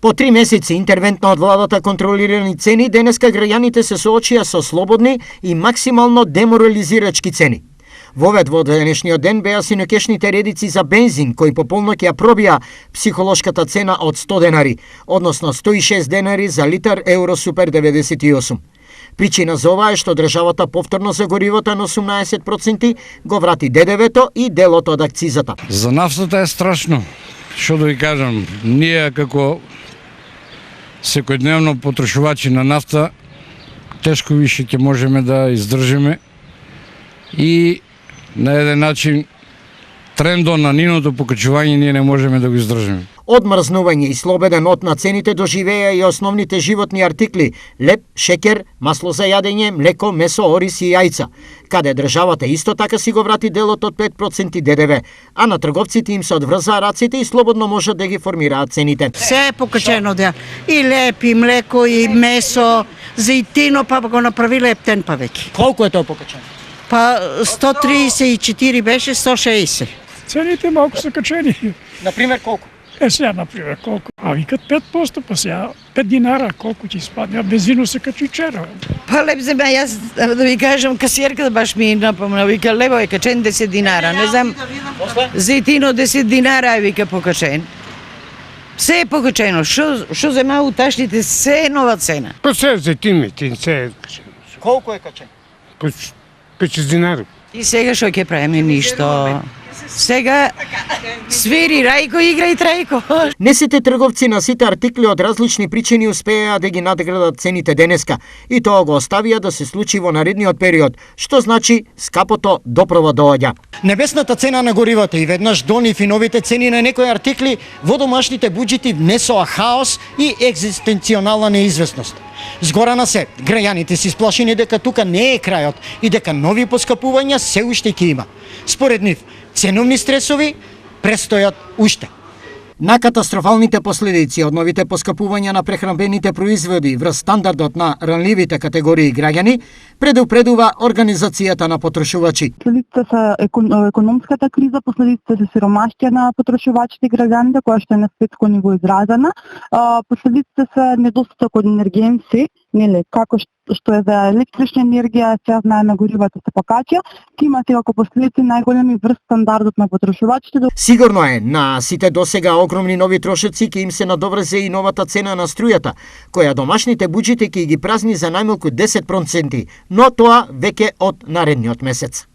По 3 месеци интервентно од владата контролирани цени, денеска граѓаните се соочија со слободни и максимално деморализирачки цени. Вовед во денешниот ден беа синокешните редици за бензин, кои по полноќ ја пробија психолошката цена од 100 денари, односно 106 денари за литар Евро Супер 98. Причина за ова е што државата повторно за горивото на 18% го врати ДДВ-то и делот од акцизата. За нафтата е страшно. Што да ви кажам, ние како секојдневно потрошувачи на нафта тешко више ќе можеме да издржиме и на еден начин трендот на ниното покачување ние не можеме да го издржиме. Одмрзнување и слободен од на цените доживеа и основните животни артикли: леп, шекер, масло за јадење, млеко, месо, ориз и јајца, каде државата исто така си го врати делот од 5% ДДВ, а на трговците им се одврзаа раците и слободно можат да ги формираат цените. Се е покачено да. И леп, и млеко, и месо, зејтино, па го направиле ептен па веќе. Колку е тоа покачено? Па 134 беше 160. Цените малку се качени. Например, колку? Сега, например, колку? А викат 5%, па сега 5 динара, колку ќе спадне, а бензино се качи вчера. Па леп земе, јас да ви кажам, касиерката баш ми напомна, вика лево е качен 10 динара, не знам, зејтино 10 динара е вика покачен. Се е покачено, што зема уташните, се е нова цена. Па се е зејтин, се е качено. Колку е качено? Па 5 динара. И сега што ќе правиме ништо. Сега свири Рајко, игра и Трајко. Не сите трговци на сите артикли од различни причини успеа да ги надградат цените денеска и тоа го оставија да се случи во наредниот период, што значи скапото допрово доаѓа. Небесната цена на горивото и веднаш до нив и новите цени на некои артикли во домашните буџети внесоа хаос и екзистенционална неизвестност. Згорана се, граѓаните се исплашени дека тука не е крајот и дека нови поскапувања се уште ќе има. Според нив, ценовни стресови престојат уште. На катастрофалните последици од новите поскапувања на прехранбените производи врз стандардот на ранливите категории граѓани, предупредува Организацијата на потрошувачи. Последиците се економската криза, последиците се сиромаштија на потрошувачите граѓаните, која што е на светско ниво изразена. Последиците се недостаток од енергенци, нели, како што е за електрична енергија, сега знаеме горивата се покача, ќе има сега како последици најголеми врз стандардот на потрошувачите. Сигурно е, на сите досега огромни нови трошоци ќе им се надоврзе и новата цена на струјата, која домашните буџети ќе ги празни за најмалку 10%, но тоа веќе од наредниот месец.